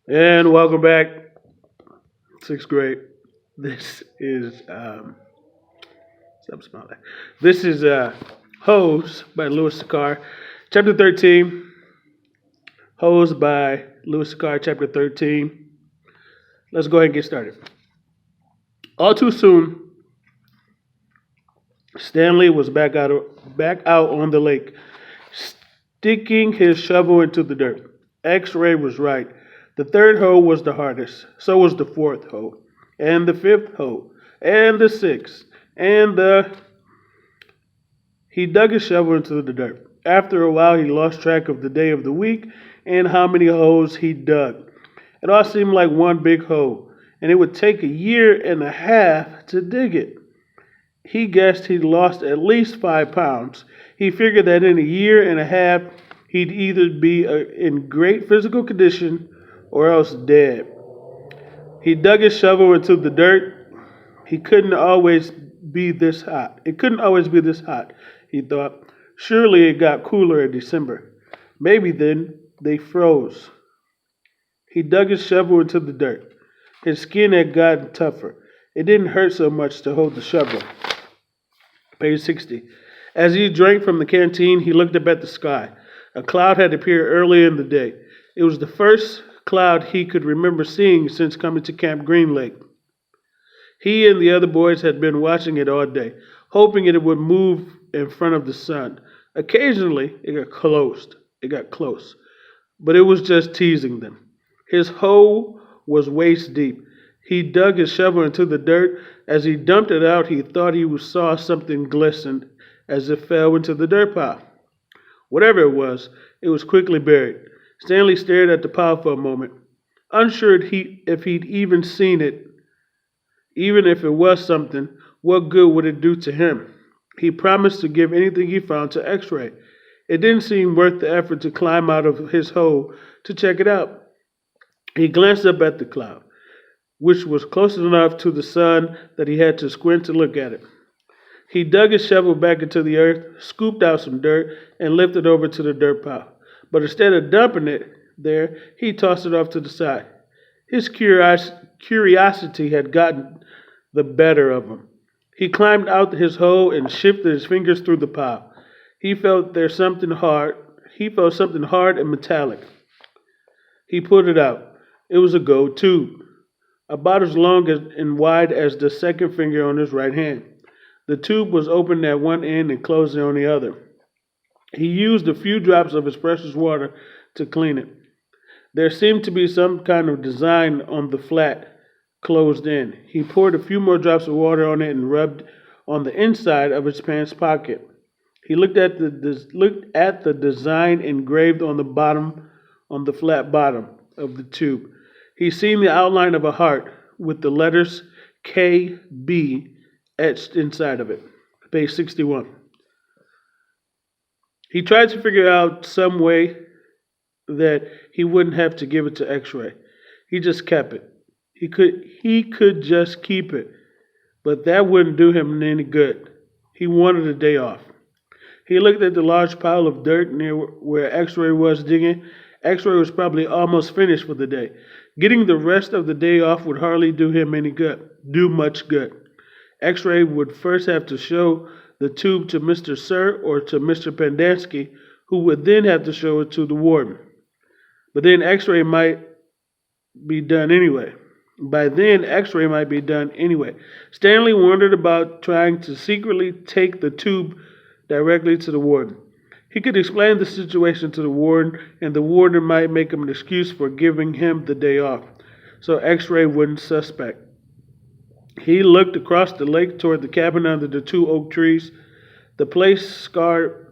And welcome back, sixth grade. This is stop smiling. This is Hose by Louis Sachar, chapter 13. Hose by Louis Sachar, chapter 13. Let's go ahead and get started. All too soon, Stanley was back out on the lake, sticking his shovel into the dirt. X-ray was right. The third hole was the hardest. So was the fourth hole, and the fifth hole, and the sixth, and the. He dug his shovel into the dirt. After a while, he lost track of the day of the week and how many holes he dug. It all seemed like one big hole, and it would take a year and a half to dig it. He guessed he'd lost at least 5 pounds. He figured that in a year and a half, he'd either be in great physical condition or else dead. He dug his shovel into the dirt. He couldn't always be this hot. It couldn't always be this hot, he thought. Surely it got cooler in December. Maybe then they froze. He dug his shovel into the dirt. His skin had gotten tougher. It didn't hurt so much to hold the shovel. Page 60. As he drank from the canteen, he looked up at the sky. A cloud had appeared early in the day. It was the first cloud he could remember seeing since coming to Camp Green Lake. He and the other boys had been watching it all day, hoping it would move in front of the sun. Occasionally, it got close. But it was just teasing them. His hole was waist deep. He dug his shovel into the dirt. As he dumped it out, he thought he saw something glisten as it fell into the dirt pile. Whatever it was quickly buried. Stanley stared at the pile for a moment, unsure if he'd even seen it. Even if it was something, what good would it do to him? He promised to give anything he found to X-ray. It didn't seem worth the effort to climb out of his hole to check it out. He glanced up at the cloud, which was close enough to the sun that he had to squint to look at it. He dug his shovel back into the earth, scooped out some dirt, and lifted it over to the dirt pile. But instead of dumping it there, he tossed it off to the side. His curiosity had gotten the better of him. He climbed out his hole and shifted his fingers through the pile. He felt something hard and metallic. He pulled it out. It was a gold tube, about as long and wide as the second finger on his right hand. The tube was open at one end and closed on the other. He used a few drops of his precious water to clean it. There seemed to be some kind of design on the flat, closed in. He poured a few more drops of water on it and rubbed on the inside of his pants pocket. He looked at the design engraved on the flat bottom of the tube. He seen the outline of a heart with the letters KB etched inside of it. Page 61. He tried to figure out some way that he wouldn't have to give it to X-ray. He just kept it. He could just keep it, but that wouldn't do him any good. He wanted a day off. He looked at the large pile of dirt near where X-ray was digging. X-ray was probably almost finished for the day. Getting the rest of the day off would hardly do much good. X-ray would first have to show the tube to Mr. Sir or to Mr. Pendanski, who would then have to show it to the warden. But then X-ray might be done anyway. By then, X-ray might be done anyway. Stanley wondered about trying to secretly take the tube directly to the warden. He could explain the situation to the warden, and the warden might make him an excuse for giving him the day off, so X-ray wouldn't suspect. He looked across the lake toward the cabin under the 2 oak trees. The place scared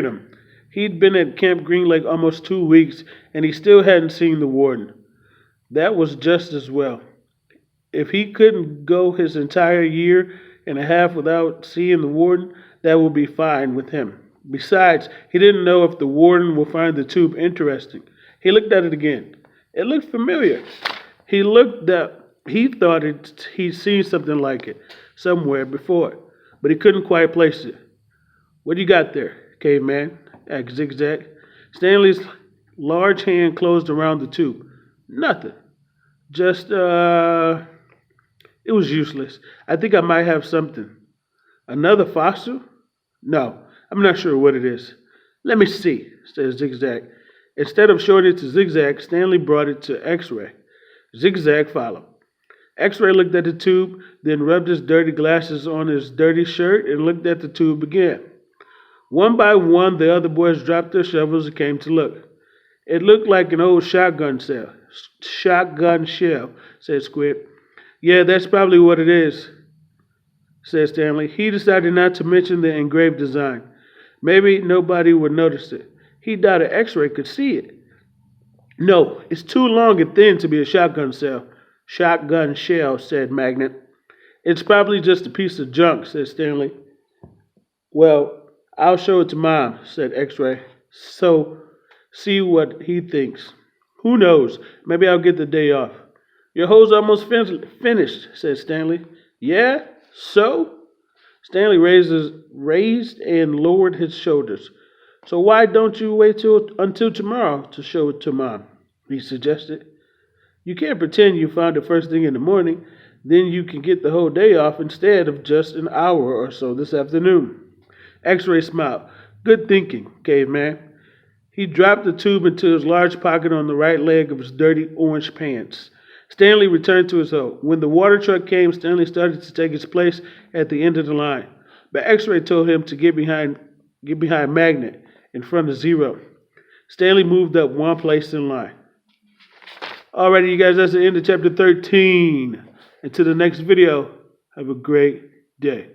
him. He'd been at Camp Green Lake almost 2 weeks, and he still hadn't seen the warden. That was just as well. If he couldn't go his entire year and a half without seeing the warden, that would be fine with him. Besides, he didn't know if the warden would find the tube interesting. He looked at it again. It looked familiar. He thought he'd seen something like it somewhere before, but he couldn't quite place it. "What do you got there, caveman?" asked Zigzag. Stanley's large hand closed around the tube. Nothing. Just, it was useless. I think I might have something. Another fossil? No, I'm not sure what it is. Let me see, said Zigzag. Instead of showing it to Zigzag, Stanley brought it to X-Ray. Zigzag followed. X-Ray looked at the tube, then rubbed his dirty glasses on his dirty shirt and looked at the tube again. One by one, the other boys dropped their shovels and came to look. It looked like an old shotgun shell. Shotgun shell, said Squid. Yeah, that's probably what it is, said Stanley. He decided not to mention the engraved design. Maybe nobody would notice it. He doubted X-Ray could see it. No, it's too long and thin to be a shotgun shell. Shotgun shell, said Magnet. It's probably just a piece of junk, said Stanley. Well, I'll show it to Mom, said X-Ray. So, see what he thinks. Who knows? Maybe I'll get the day off. Your hoe's almost finished, said Stanley. Yeah? So? Stanley raised and lowered his shoulders. So why don't you wait until tomorrow to show it to Mom? He suggested. You can't pretend you found it first thing in the morning. Then you can get the whole day off instead of just an hour or so this afternoon. X-Ray smiled. Good thinking, caveman. He dropped the tube into his large pocket on the right leg of his dirty orange pants. Stanley returned to his hoe. When the water truck came, Stanley started to take his place at the end of the line. But X-Ray told him to get behind Magnet in front of Zero. Stanley moved up one place in line. Alrighty, you guys, that's the end of chapter 13. Until the next video, have a great day.